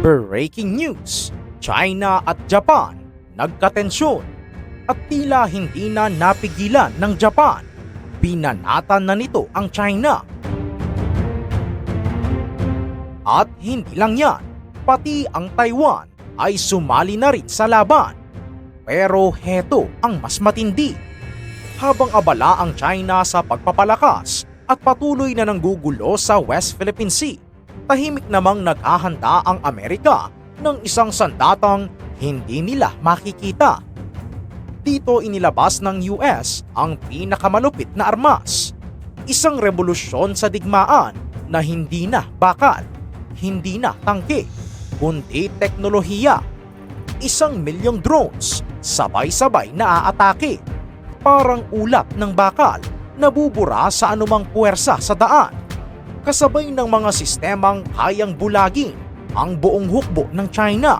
Breaking news, China at Japan nagkatensyon at tila hindi na napigilan ng Japan. Binanatan na nito ang China. At hindi lang yan, pati ang Taiwan ay sumali na rin sa laban. Pero heto ang mas matindi. Habang abala ang China sa pagpapalakas at patuloy na nanggugulo sa West Philippine Sea, tahimik namang naghahanda ang Amerika ng isang sandatang hindi nila makikita. Dito inilabas ng US ang pinakamalupit na armas. Isang revolusyon sa digmaan na hindi na bakal, hindi na tangke, kundi teknolohiya. 1,000,000 drones, sabay-sabay na aatake. Parang ulap ng bakal, nabubura sa anumang puwersa sa daan. Kasabay ng mga sistemang kayang bulagin ang buong hukbo ng China.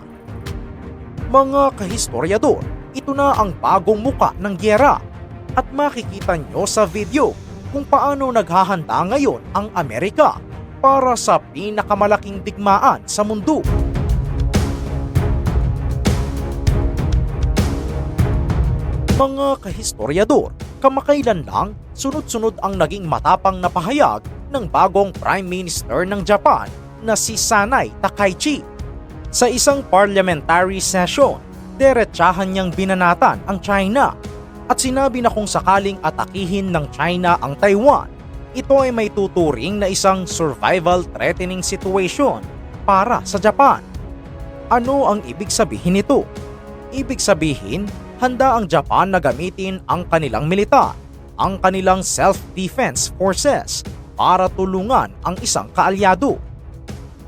Mga kahistoryador, ito na ang bagong muka ng giyera at makikita nyo sa video kung paano naghahanda ngayon ang Amerika para sa pinakamalaking digmaan sa mundo. Mga kahistoryador, kamakailan lang sunod-sunod ang naging matapang na pahayag ng bagong Prime Minister ng Japan na si Sanai Takaichi. Sa isang parliamentary session, diretsahan niyang binanatan ang China at sinabi na kung sakaling atakihin ng China ang Taiwan, ito ay may tuturing na isang survival-threatening situation para sa Japan. Ano ang ibig sabihin nito? Ibig sabihin, handa ang Japan na gamitin ang kanilang militar, ang kanilang self-defense forces para tulungan ang isang kaalyado.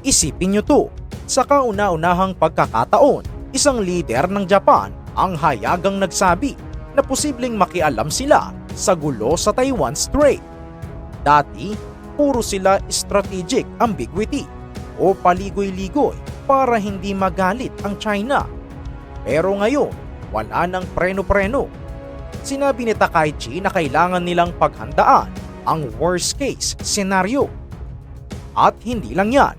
Isipin nyo to, sa kauna-unahang pagkakataon, isang leader ng Japan ang hayagang nagsabi na posibleng makialam sila sa gulo sa Taiwan Strait. Dati, puro sila strategic ambiguity o paligoy-ligoy para hindi magalit ang China. Pero ngayon, wala nang preno-preno. Sinabi ni Takaichi na kailangan nilang paghandaan ang worst case scenario. At hindi lang yan,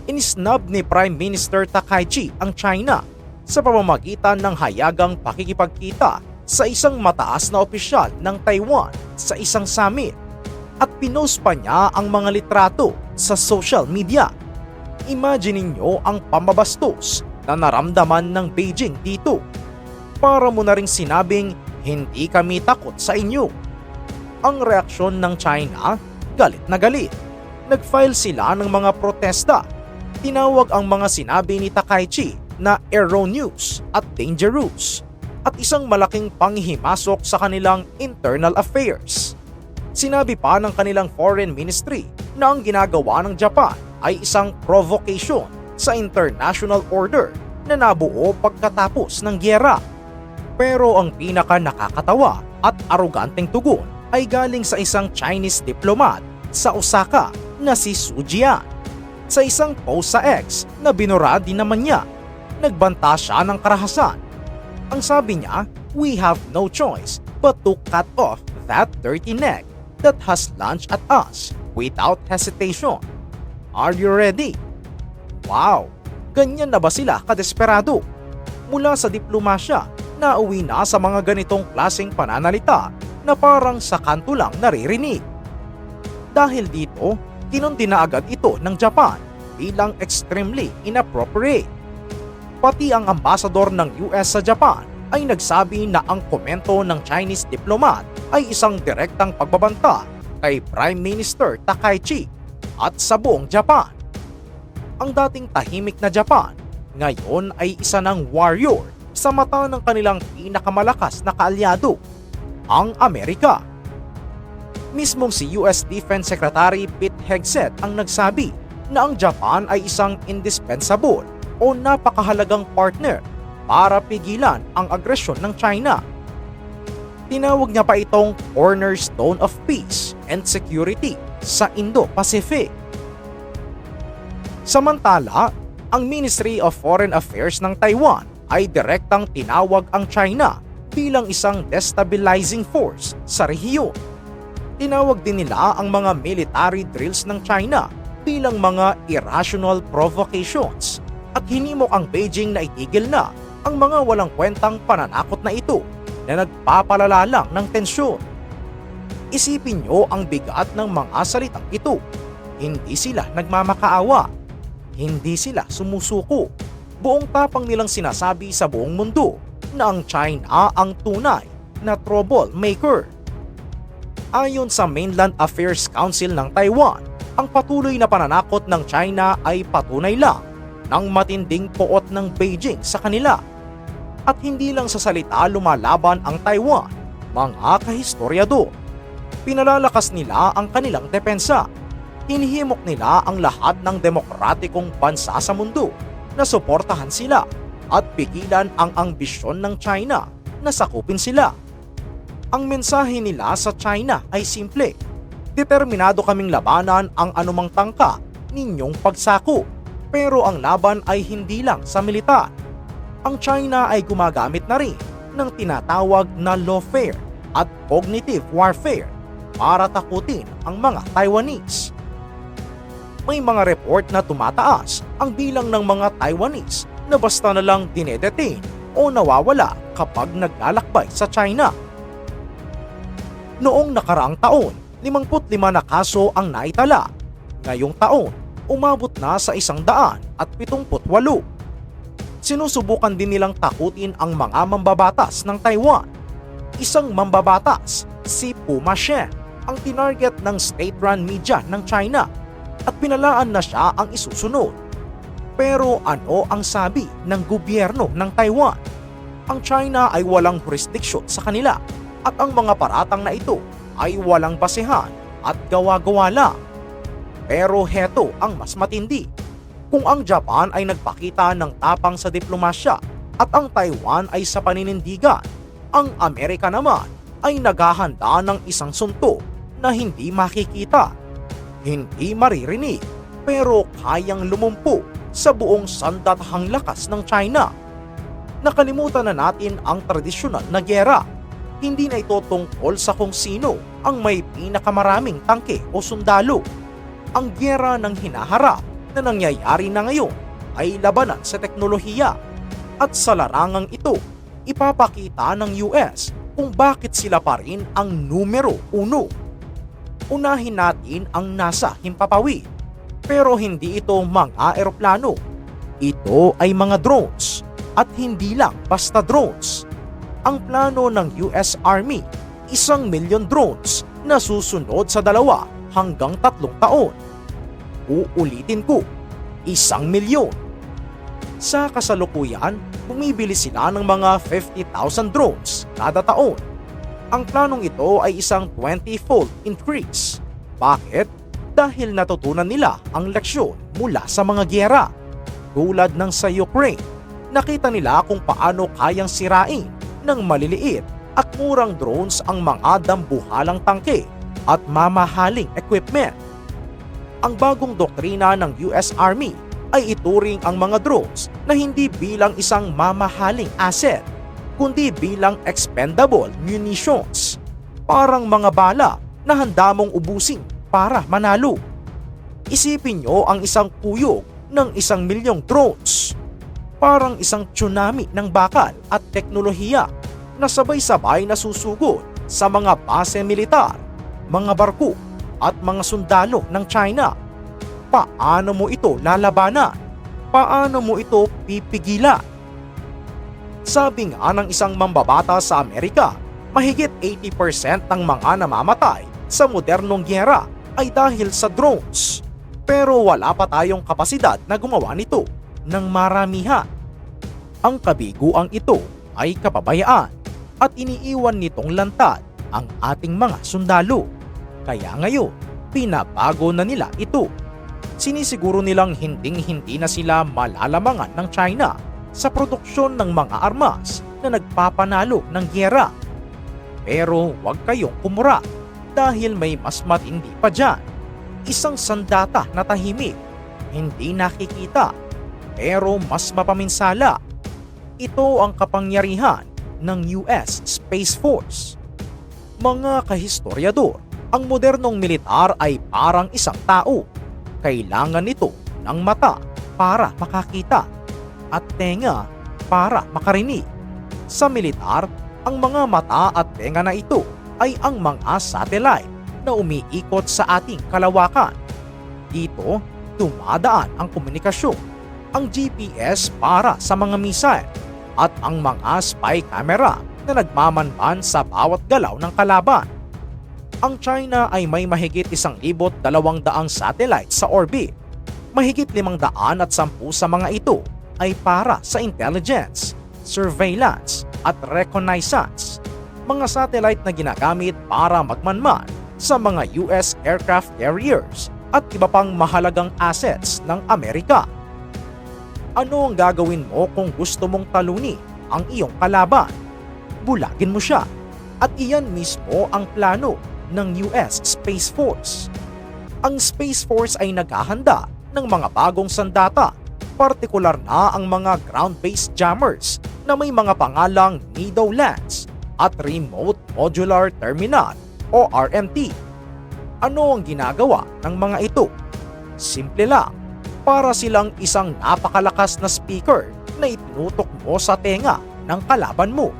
inisnab ni Prime Minister Takaichi ang China sa pamamagitan ng hayagang pakikipagkita sa isang mataas na opisyal ng Taiwan sa isang summit at pinost pa niya ang mga litrato sa social media. Imagine ninyo ang pamabastos na naramdaman ng Beijing dito. Para mo na ring sinabing, hindi kami takot sa inyo. Ang reaksyon ng China, galit na galit. Nag-file sila ng mga protesta. Tinawag ang mga sinabi ni Takaichi na erroneous at dangerous at isang malaking panghihimasok sa kanilang internal affairs. Sinabi pa ng kanilang foreign ministry na ang ginagawa ng Japan ay isang provocation sa international order na nabuo pagkatapos ng giyera. Pero ang pinaka nakakatawa at aroganteng tugon ay galing sa isang Chinese diplomat sa Osaka na si Su Jian. Sa isang post sa X na binura din naman niya, nagbanta siya ng karahasan. Ang sabi niya, "We have no choice but to cut off that dirty neck that has launched at us without hesitation. Are you ready?" Wow! Ganyan na ba sila kadesperado? Mula sa diplomasya, nauwi na sa mga ganitong klaseng pananalita na parang sa kanto lang naririnig. Dahil dito, kinundi na agad ito ng Japan bilang extremely inappropriate. Pati ang ambasador ng US sa Japan ay nagsabi na ang komento ng Chinese diplomat ay isang direktang pagbabanta kay Prime Minister Takaichi at sa buong Japan. Ang dating tahimik na Japan, ngayon ay isa ng warrior sa mata ng kanilang pinakamalakas na kaalyado, ang Amerika. Mismong si US Defense Secretary Pete Hegseth ang nagsabi na ang Japan ay isang indispensable o napakahalagang partner para pigilan ang agresyon ng China. Tinawag niya pa itong cornerstone of peace and security sa Indo-Pacific. Samantala, ang Ministry of Foreign Affairs ng Taiwan ay direktang tinawag ang China bilang isang destabilizing force sa rehiyon. Tinawag din nila ang mga military drills ng China bilang mga irrational provocations at hinimok ang Beijing na itigil na ang mga walang kwentang pananakot na ito na nagpapalala lang ng tensyon. Isipin nyo ang bigat ng mga salitang ito. Hindi sila nagmamakaawa. Hindi sila sumusuko. Buong tapang nilang sinasabi sa buong mundo na ang China ang tunay na troublemaker. Ayon sa Mainland Affairs Council ng Taiwan, ang patuloy na pananakot ng China ay patunay lang ng matinding poot ng Beijing sa kanila. At hindi lang sa salita lumalaban ang Taiwan, mga kahistoryador. Pinalalakas nila ang kanilang depensa. Hinihimok nila ang lahat ng demokratikong bansa sa mundo na suportahan sila at pigilan ang ambisyon ng China na sakupin sila. Ang mensahe nila sa China ay simple. Determinado kaming labanan ang anumang tangka ninyong pagsako. Pero ang laban ay hindi lang sa militar. Ang China ay gumagamit na rin ng tinatawag na lawfare at cognitive warfare para takutin ang mga Taiwanese. May mga report na tumataas ang bilang ng mga Taiwanese na basta na lang dinedetain o nawawala kapag naglalakbay sa China. Noong nakaraang taon, 55 na kaso ang naitala. Ngayong taon, umabot na sa 178. Sinusubukan din nilang takutin ang mga mambabatas ng Taiwan. Isang mambabatas, si Puma Shen, ang tinarget ng state-run media ng China at pinalaan na siya ang isusunod. Pero ano ang sabi ng gobyerno ng Taiwan? Ang China ay walang jurisdiction sa kanila at ang mga paratang na ito ay walang basehan at gawa-gawa lang. Pero heto ang mas matindi. Kung ang Japan ay nagpakita ng tapang sa diplomasya at ang Taiwan ay sa paninindigan, ang Amerika naman ay naghahanda ng isang suntok na hindi makikita, hindi maririnig, pero kayang lumumpo sa buong sandatahang lakas ng China. Nakalimutan na natin ang tradisyonal na giyera. Hindi na ito tungkol sa kung sino ang may pinakamaraming tangke o sundalo. Ang giyera ng hinaharap na nangyayari na ngayon ay labanan sa teknolohiya. At sa larangang ito, ipapakita ng US kung bakit sila pa rin ang numero 1. Unahin natin ang nasa himpapawid. Pero hindi ito mga eroplano. Ito ay mga drones. At hindi lang basta drones. Ang plano ng US Army, 1,000,000 drones na susunod sa 2 hanggang 3 taon. Uulitin ko, 1,000,000. Sa kasalukuyan, bumibili sila ng mga 50,000 drones kada taon. Ang planong ito ay isang 20-fold increase. Bakit? Dahil natutunan nila ang leksyon mula sa mga giyera. Tulad ng sa Ukraine, nakita nila kung paano kayang sirain ng maliliit at murang drones ang mga dambuhalang tangke at mamahaling equipment. Ang bagong doktrina ng US Army ay ituring ang mga drones na hindi bilang isang mamahaling asset, kundi bilang expendable munitions. Parang mga bala na handa mong ubusin para manalo. Isipin nyo ang isang kuyog ng 1,000,000 drones. Parang isang tsunami ng bakal at teknolohiya na sabay-sabay nasusugod sa mga base militar, mga barko at mga sundalo ng China. Paano mo ito lalabanan? Paano mo ito pipigilan? Sabi nga ng isang mambabata sa Amerika, mahigit 80% ng mga namamatay sa modernong giyera ay dahil sa drones. Pero wala pa tayong kapasidad na gumawa nito ng maramihan. Ang kabiguang ito ay kapabayaan at iniiwan nitong lantad ang ating mga sundalo. Kaya ngayon, pinabago na nila ito. Sinisiguro nilang hinding-hindi na sila malalamangan ng China sa produksyon ng mga armas na nagpapanalo ng giyera. Pero huwag kayong kumura dahil may mas matindi pa dyan. Isang sandata na tahimik, hindi nakikita, pero mas mapaminsala. Ito ang kapangyarihan ng US Space Force. Mga kahistoryador, ang modernong militar ay parang isang tao. Kailangan nito ng mata para makakita, at tenga para makarinig. Sa militar, ang mga mata at tenga na ito ay ang mga satellite na umiikot sa ating kalawakan. Dito, dumadaan ang komunikasyon, ang GPS para sa mga missile at ang mga spy camera na nagmamanban sa bawat galaw ng kalaban. Ang China ay may mahigit 1,200 satellites sa orbit. Mahigit 510 sa mga ito ay para sa intelligence, surveillance at reconnaissance. Mga satellite na ginagamit para magmanman sa mga US aircraft carriers at iba pang mahalagang assets ng Amerika. Ano ang gagawin mo kung gusto mong talunin ang iyong kalaban? Bulagin mo siya, at iyan mismo ang plano ng US Space Force. Ang Space Force ay naghahanda ng mga bagong sandata, partikular na ang mga ground-based jammers na may mga pangalang NIDO-LANS at Remote Modular Terminal o RMT. Ano ang ginagawa ng mga ito? Simple lang, para silang isang napakalakas na speaker na itinutok mo sa tenga ng kalaban mo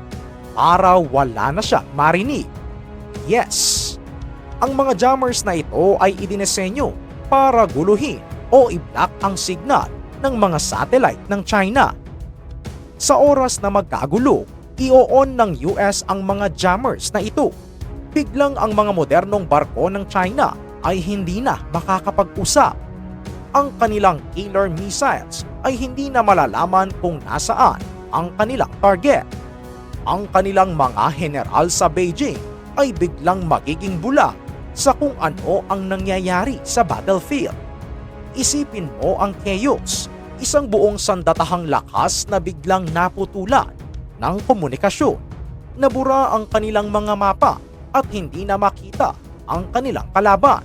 para wala na siyang marinig. Yes, ang mga jammers na ito ay idinesenyo para guluhin o i-block ang signal ng mga satellite ng China. Sa oras na magkagulo, i-on ng US ang mga jammers na ito. Biglang ang mga modernong barko ng China ay hindi na makakapag-usap. Ang kanilang killer missiles ay hindi na malalaman kung nasaan ang kanilang target. Ang kanilang mga general sa Beijing ay biglang magiging bulag sa kung ano ang nangyayari sa battlefield. Isipin mo ang chaos, isang buong sandatahang lakas na biglang naputulan ng komunikasyon. Nabura ang kanilang mga mapa at hindi na makita ang kanilang kalaban.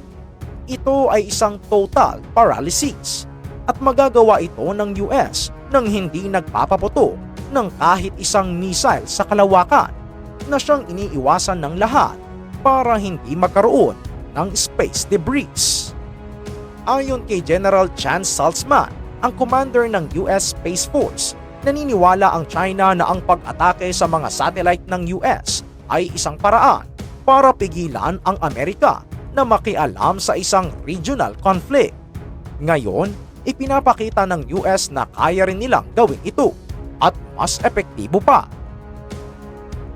Ito ay isang total paralysis at magagawa ito ng US nang hindi nagpapaputo ng kahit isang missile sa kalawakan na siyang iniiwasan ng lahat para hindi magkaroon ng space debris. Ayon kay General Chan Salzman, ang commander ng US Space Force, naniniwala ang China na ang pag-atake sa mga satellite ng US ay isang paraan para pigilan ang Amerika na makialam sa isang regional conflict. Ngayon, ipinapakita ng US na kaya rin nilang gawin ito at mas epektibo pa.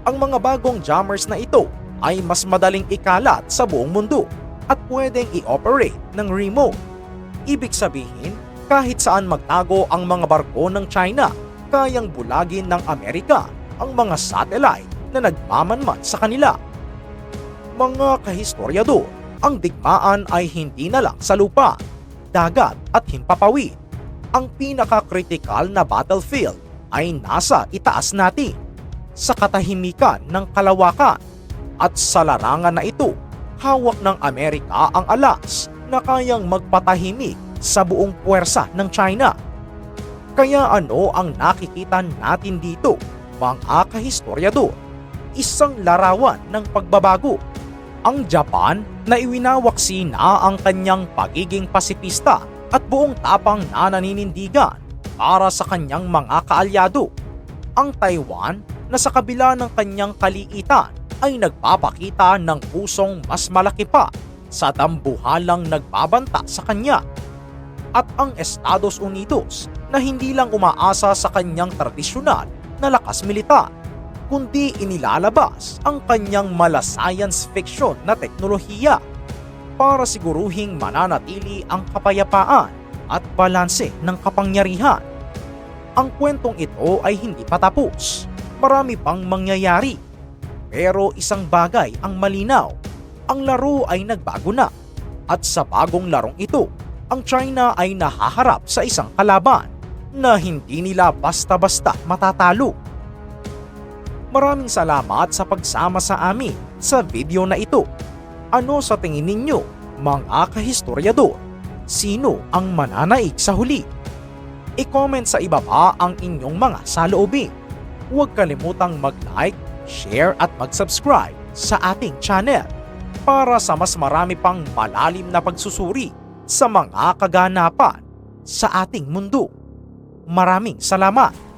Ang mga bagong jammers na ito ay mas madaling ikalat sa buong mundo at pwedeng i-operate ng remote. Ibig sabihin, kahit saan magtago ang mga barko ng China, kayang bulagin ng Amerika ang mga satellite na nagmamanman sa kanila. Mga kahistoryador, ang digmaan ay hindi na lang sa lupa, dagat at himpapawid. Ang pinaka-critical na battlefield ay nasa itaas natin, sa katahimikan ng kalawakan. At sa larangan na ito, hawak ng Amerika ang alas na kayang magpatahimik sa buong puwersa ng China. Kaya ano ang nakikita natin dito, mga kahistoryador? Isang larawan ng pagbabago. Ang Japan na iwinawaksi na ang kanyang pagiging pasipista at buong tapang na naninindigan para sa kanyang mga kaalyado. Ang Taiwan na sa kabila ng kanyang kaliitan ay nagpapakita ng pusong mas malaki pa sa dambuhalang nagbabanta sa kanya. At ang Estados Unidos na hindi lang umaasa sa kanyang tradisyonal na lakas militar, kundi inilalabas ang kanyang mala science fiction na teknolohiya para siguruhing mananatili ang kapayapaan at balanse ng kapangyarihan. Ang kwentong ito ay hindi pa tapos. Marami pang mangyayari. Pero isang bagay ang malinaw, ang laro ay nagbago na. At sa bagong larong ito, ang China ay nahaharap sa isang kalaban na hindi nila basta-basta matatalo. Maraming salamat sa pagsama sa amin sa video na ito. Ano sa tingin ninyo, mga kahistoryador? Sino ang mananaig sa huli? I-comment sa ibaba ang inyong mga saloobin. Huwag kalimutang mag-like, share at mag-subscribe sa ating channel para sa mas marami pang malalim na pagsusuri sa mga kaganapan sa ating mundo. Maraming salamat.